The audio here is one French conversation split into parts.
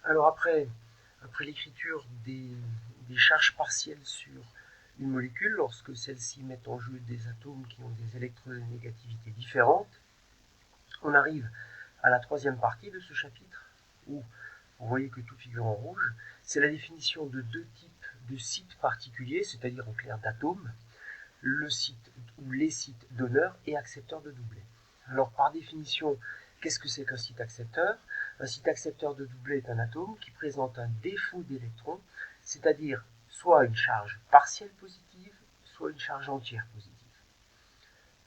Alors après l'écriture des charges partielles sur une molécule, lorsque celle-ci met en jeu des atomes qui ont des électronégativités différentes, on arrive à la troisième partie de ce chapitre, où vous voyez que tout figure en rouge. C'est la définition de deux types de sites particuliers, c'est-à-dire en clair d'atomes, le site ou les sites donneurs et accepteurs de doublets. Alors par définition, qu'est-ce que c'est qu'un site accepteur? Un site accepteur de doublet est un atome qui présente un défaut d'électron, c'est-à-dire soit une charge partielle positive, soit une charge entière positive.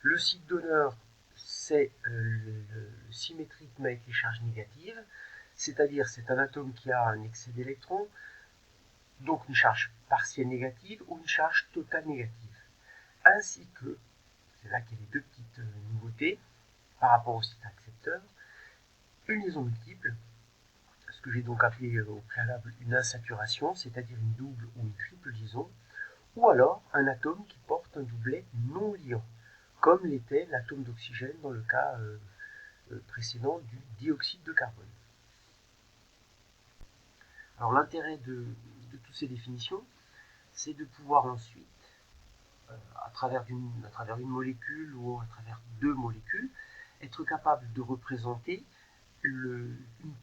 Le site donneur, c'est le symétrique mais avec les charges négatives, c'est-à-dire c'est un atome qui a un excès d'électrons, donc une charge partielle négative ou une charge totale négative. Ainsi que, c'est là qu'il y a les deux petites nouveautés par rapport au site accepteur, une liaison multiple, ce que j'ai donc appelé au préalable une insaturation, c'est-à-dire une double ou une triple liaison, ou alors un atome qui porte un doublet non liant, comme l'était l'atome d'oxygène dans le cas précédent du dioxyde de carbone. Alors l'intérêt de toutes ces définitions, c'est de pouvoir ensuite, à travers une molécule ou à travers deux molécules, être capable de représenter une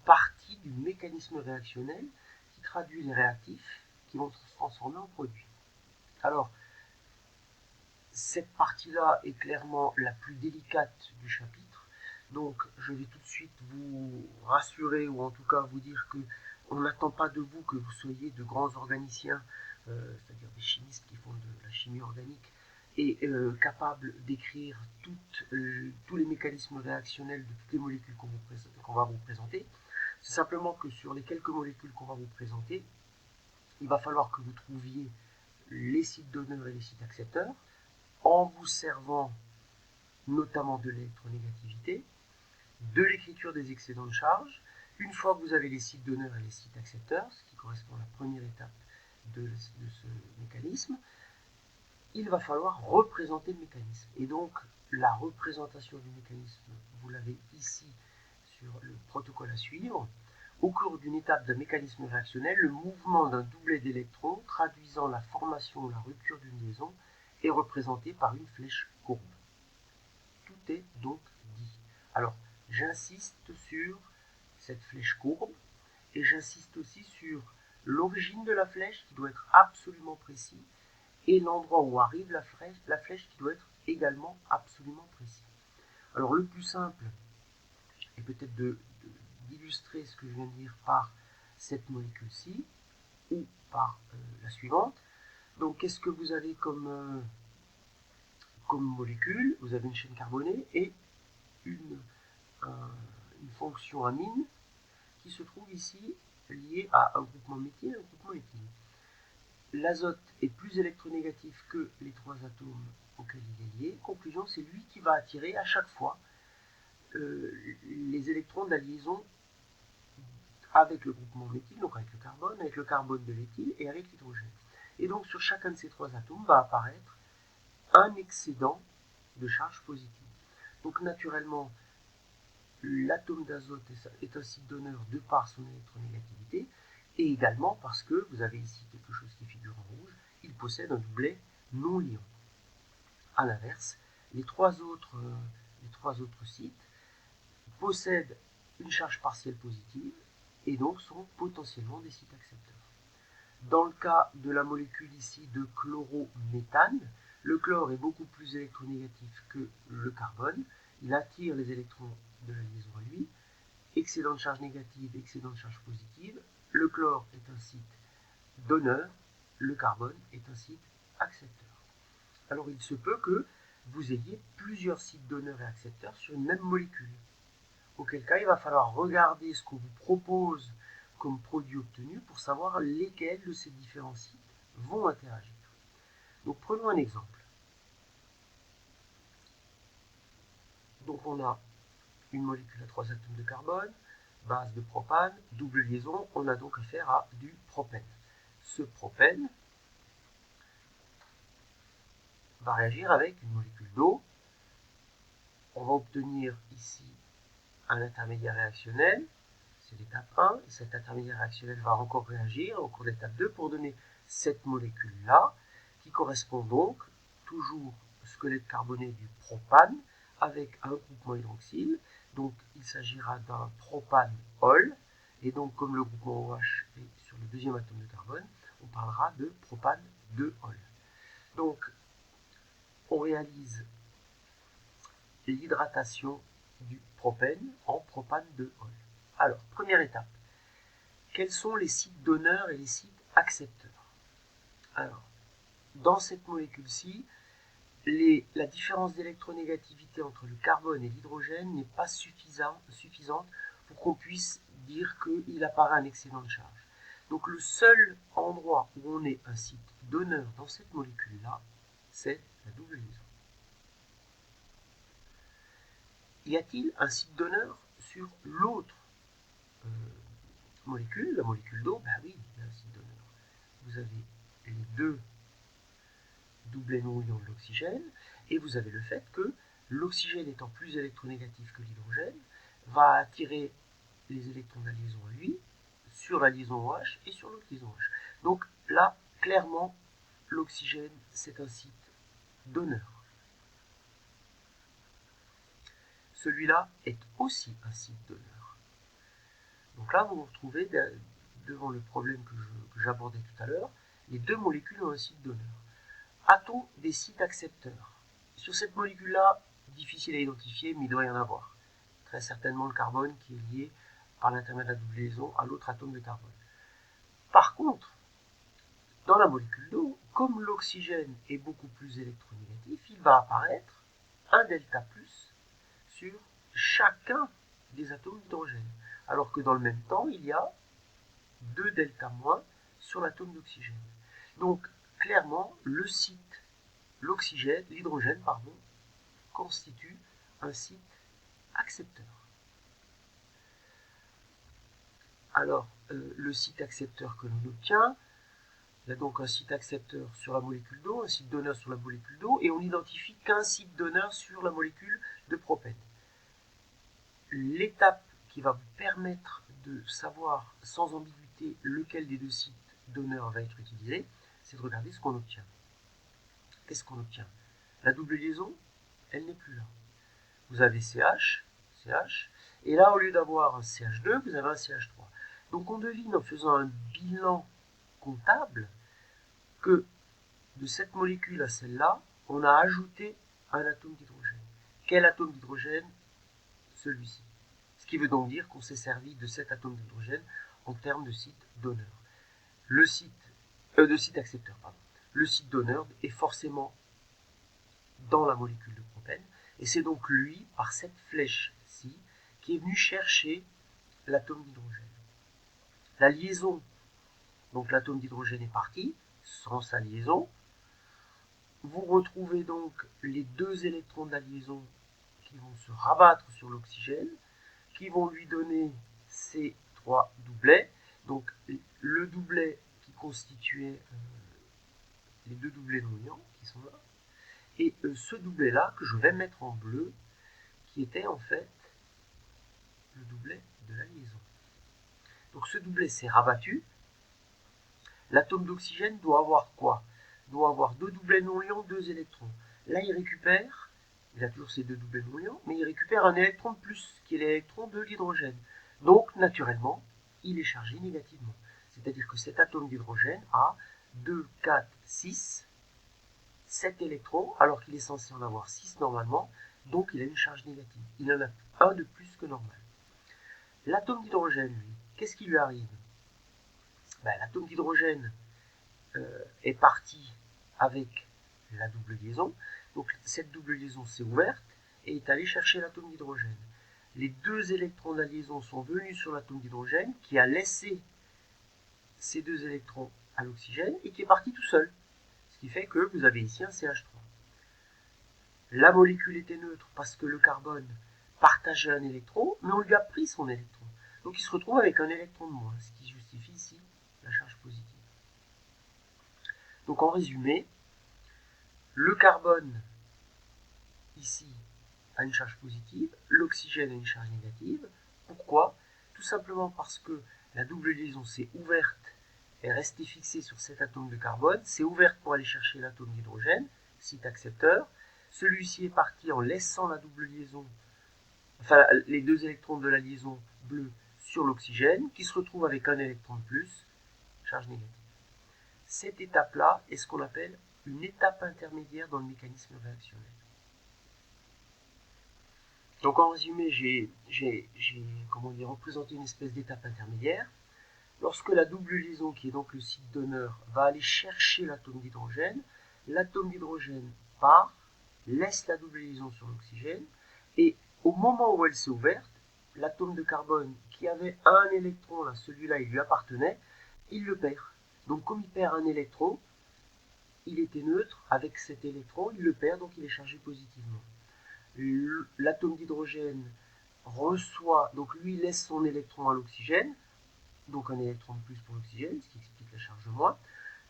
partie du mécanisme réactionnel qui traduit les réactifs qui vont se transformer en produits. Alors, cette partie-là est clairement la plus délicate du chapitre, donc je vais tout de suite vous rassurer, ou en tout cas vous dire que on n'attend pas de vous que vous soyez de grands organiciens, c'est-à-dire des chimistes qui font de la chimie organique, et capables d'écrire tous les mécanismes réactionnels de toutes les molécules qu'on va vous présenter. C'est simplement que sur les quelques molécules qu'on va vous présenter, il va falloir que vous trouviez les sites donneurs et les sites accepteurs, en vous servant notamment de l'électronégativité, de l'écriture des excédents de charge. Une fois que vous avez les sites donneurs et les sites accepteurs, ce qui correspond à la première étape de ce mécanisme, il va falloir représenter le mécanisme. Et donc, la représentation du mécanisme, vous l'avez ici sur le protocole à suivre. Au cours d'une étape d'un mécanisme réactionnel, le mouvement d'un doublet d'électrons traduisant la formation ou la rupture d'une liaison est représenté par une flèche courbe. Tout est donc dit. Alors, j'insiste sur cette flèche courbe et j'insiste aussi sur l'origine de la flèche qui doit être absolument précis et l'endroit où arrive la flèche qui doit être également absolument précis. Alors le plus simple est peut-être d'illustrer ce que je viens de dire par cette molécule-ci ou par la suivante. Donc qu'est-ce que vous avez comme molécule? Vous avez une chaîne carbonée et une fonction amine qui se trouve ici liée à un groupement méthyle et un groupement éthyle. L'azote est plus électronégatif que les trois atomes auxquels il est lié. Conclusion, c'est lui qui va attirer à chaque fois les électrons de la liaison avec le groupement méthyle, donc avec le carbone de l'éthyle et avec l'hydrogène. Et donc sur chacun de ces trois atomes va apparaître un excédent de charge positive. Donc naturellement, l'atome d'azote est un site donneur de par son électronégativité, et également parce que, vous avez ici quelque chose qui figure en rouge, il possède un doublet non liant. A l'inverse, les trois autres sites possèdent une charge partielle positive et donc sont potentiellement des sites accepteurs. Dans le cas de la molécule ici de chlorométhane, le chlore est beaucoup plus électronégatif que le carbone. Il attire les électrons de la liaison à lui. Excédent de charge négative, excédent de charge positive. Le chlore est un site donneur, le carbone est un site accepteur. Alors il se peut que vous ayez plusieurs sites donneurs et accepteurs sur une même molécule. Auquel cas, il va falloir regarder ce qu'on vous propose comme produit obtenu pour savoir lesquels de ces différents sites vont interagir. Donc prenons un exemple. Donc on a une molécule à 3 atomes de carbone, base de propane, double liaison, on a donc affaire à du propène. Ce propène va réagir avec une molécule d'eau. On va obtenir ici un intermédiaire réactionnel, c'est l'étape 1, et cet intermédiaire réactionnel va encore réagir au cours de l'étape 2 pour donner cette molécule-là, qui correspond donc toujours au squelette carboné du propane avec un groupement hydroxyle. Donc il s'agira d'un propane-ol, et donc comme le groupement OH est sur le deuxième atome de carbone, on parlera de propane 2-ol. Donc on réalise l'hydratation du propène en propane 2-ol. Alors, première étape, quels sont les sites donneurs et les sites accepteurs? Alors, dans cette molécule-ci, la différence d'électronégativité entre le carbone et l'hydrogène n'est pas suffisante pour qu'on puisse dire qu'il apparaît un excédent de charge. Donc le seul endroit où on ait un site donneur dans cette molécule-là, c'est la double liaison. Y a-t-il un site donneur sur l'autre molécule, la molécule d'eau? Ben oui, il y a un site donneur. Vous avez les deux doublets non-ions de l'oxygène, et vous avez le fait que l'oxygène étant plus électronégatif que l'hydrogène, va attirer les électrons de la liaison à lui sur la liaison OH et sur l'autre liaison OH. Donc là, clairement, l'oxygène, c'est un site donneur. Celui-là est aussi un site donneur. Donc là, vous vous retrouvez devant le problème que j'abordais tout à l'heure. Les deux molécules ont un site donneur. A-t-on des sites accepteurs? Sur cette molécule-là, difficile à identifier, mais il doit y en avoir. Très certainement le carbone qui est lié par l'intermédiaire de la double liaison à l'autre atome de carbone. Par contre, dans la molécule d'eau, comme l'oxygène est beaucoup plus électronégatif, il va apparaître un delta plus sur chacun des atomes d'hydrogène. Alors que dans le même temps, il y a 2 delta moins sur l'atome d'oxygène. Donc, clairement, l'hydrogène, constitue un site accepteur. Alors, le site accepteur que l'on obtient, il y a donc un site accepteur sur la molécule d'eau, un site donneur sur la molécule d'eau, et on n'identifie qu'un site donneur sur la molécule de propène. L'étape qui va vous permettre de savoir sans ambiguïté lequel des deux sites donneurs va être utilisé, c'est de regarder ce qu'on obtient. Qu'est-ce qu'on obtient? La double liaison, elle n'est plus là. Vous avez CH, et là, au lieu d'avoir un CH2, vous avez un CH3. Donc on devine en faisant un bilan comptable que de cette molécule à celle-là, on a ajouté un atome d'hydrogène. Quel atome d'hydrogène? Celui-ci. Ce qui veut donc dire qu'on s'est servi de cet atome d'hydrogène en termes de site donneur. De site accepteur, pardon. Le site donneur est forcément dans la molécule de propène, et c'est donc lui, par cette flèche-ci, qui est venu chercher l'atome d'hydrogène. La liaison, donc l'atome d'hydrogène est parti, sans sa liaison. Vous retrouvez donc les deux électrons de la liaison qui vont se rabattre sur l'oxygène, qui vont lui donner ces trois doublets. Donc le doublet qui constituait les deux doublets non-ions qui sont là, et ce doublet-là que je vais mettre en bleu, qui était en fait le doublet de la liaison. Donc ce doublet s'est rabattu. L'atome d'oxygène doit avoir quoi? Doit avoir deux doublets non-ions, deux électrons. Là, il récupère, il a toujours ces deux doublets non-ions, mais il récupère un électron de plus, qui est l'électron de l'hydrogène. Donc, naturellement, il est chargé négativement. C'est-à-dire que cet atome d'hydrogène a 2, 4, 6, 7 électrons, alors qu'il est censé en avoir 6 normalement, donc il a une charge négative. Il en a un de plus que normal. L'atome d'hydrogène, lui, qu'est-ce qui lui arrive? L'atome d'hydrogène est parti avec la double liaison. Donc cette double liaison s'est ouverte et est allée chercher l'atome d'hydrogène. Les deux électrons de la liaison sont venus sur l'atome d'hydrogène qui a laissé ces deux électrons à l'oxygène et qui est parti tout seul. Ce qui fait que vous avez ici un CH3. La molécule était neutre parce que le carbone partageait un électron, mais on lui a pris son électron. Donc il se retrouve avec un électron de moins, ce qui justifie ici la charge positive. Donc en résumé, le carbone ici a une charge positive, l'oxygène a une charge négative. Pourquoi? Tout tout simplement parce que la double liaison s'est ouverte et restée fixée sur cet atome de carbone, c'est ouverte pour aller chercher l'atome d'hydrogène, site accepteur. Celui-ci est parti en laissant la double liaison, enfin les deux électrons de la liaison bleue sur l'oxygène, qui se retrouve avec un électron de plus, charge négative. Cette étape-là est ce qu'on appelle une étape intermédiaire dans le mécanisme réactionnel. Donc en résumé, j'ai représenté une espèce d'étape intermédiaire. Lorsque la double liaison, qui est donc le site donneur, va aller chercher l'atome d'hydrogène part, laisse la double liaison sur l'oxygène, et au moment où elle s'est ouverte, l'atome de carbone qui avait un électron, là, celui-là, il lui appartenait, il le perd. Donc comme il perd un électron, il était neutre, avec cet électron, il le perd, donc il est chargé positivement. L'atome d'hydrogène reçoit, donc lui laisse son électron à l'oxygène, donc un électron de plus pour l'oxygène, ce qui explique la charge moins.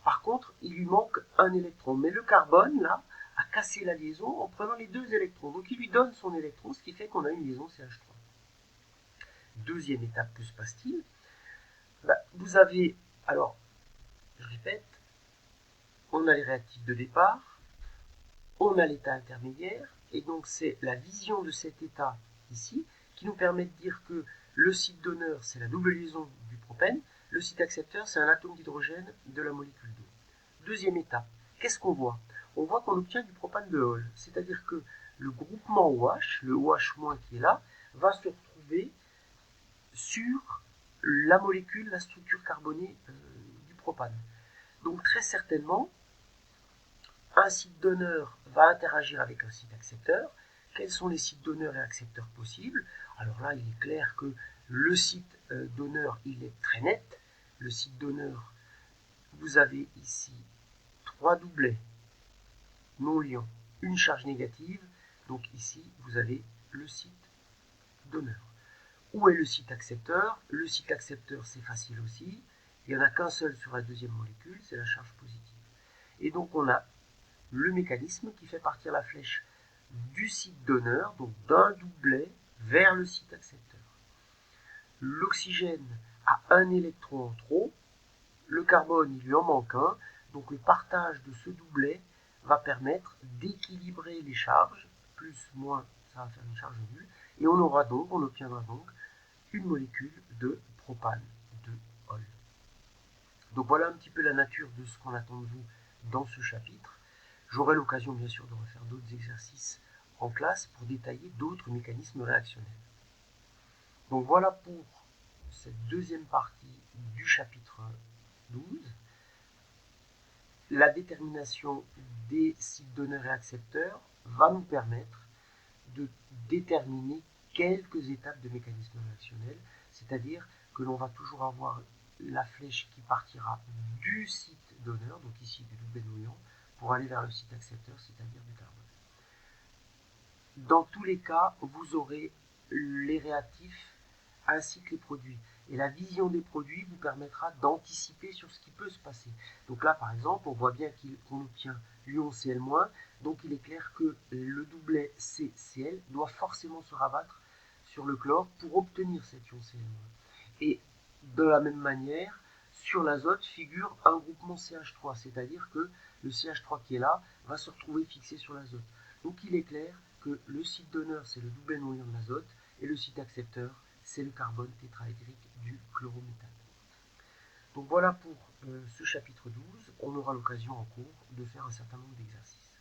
Par contre, il lui manque un électron, mais le carbone, là, a cassé la liaison en prenant les deux électrons. Donc il lui donne son électron, ce qui fait qu'on a une liaison CH3. Deuxième étape, que se passe-t-il? Vous avez, alors, je répète, on a les réactifs de départ, on a l'état intermédiaire, et donc c'est la vision de cet état ici qui nous permet de dire que le site donneur, c'est la double liaison du propène, le site accepteur, c'est un atome d'hydrogène de la molécule d'eau. Deuxième étape, qu'est-ce qu'on voit? On voit qu'on obtient du propane de Hall, c'est-à-dire que le groupement OH, le OH- qui est là, va se retrouver sur la molécule, la structure carbonée du propane. Donc très certainement, un site donneur va interagir avec un site accepteur. Quels sont les sites donneurs et accepteurs possibles? Alors là, il est clair que le site donneur, il est très net. Le site donneur, vous avez ici 3 doublets non liants, une charge négative. Donc ici, vous avez le site donneur. Où est le site accepteur? Le site accepteur, c'est facile aussi. Il n'y en a qu'un seul sur la deuxième molécule, c'est la charge positive. Et donc on a le mécanisme qui fait partir la flèche du site donneur, donc d'un doublet, vers le site accepteur. L'oxygène a un électron en trop, le carbone, il lui en manque un, donc le partage de ce doublet va permettre d'équilibrer les charges, plus, moins, ça va faire une charge nulle, et on obtiendra donc une molécule de propane, de Hall. Donc voilà un petit peu la nature de ce qu'on attend de vous dans ce chapitre. J'aurai l'occasion bien sûr de refaire d'autres exercices en classe pour détailler d'autres mécanismes réactionnels. Donc voilà pour cette deuxième partie du chapitre 12. La détermination des sites donneurs et accepteurs va nous permettre de déterminer quelques étapes de mécanisme réactionnel, c'est-à-dire que l'on va toujours avoir la flèche qui partira du site donneur, donc ici du doublet noyant, pour aller vers le site accepteur, c'est-à-dire du carbone. Dans tous les cas, vous aurez les réactifs ainsi que les produits. Et la vision des produits vous permettra d'anticiper sur ce qui peut se passer. Donc là, par exemple, on voit bien qu'on obtient l'ion Cl-, donc il est clair que le doublet CCl doit forcément se rabattre sur le chlore pour obtenir cet ion Cl-. Et de la même manière, sur l'azote figure un groupement CH3, c'est-à-dire que le CH3 qui est là va se retrouver fixé sur l'azote. Donc il est clair que le site donneur, c'est le doublet noyant de l'azote, et le site accepteur, c'est le carbone tétraédrique du chlorométhane. Donc voilà pour ce chapitre 12. On aura l'occasion en cours de faire un certain nombre d'exercices.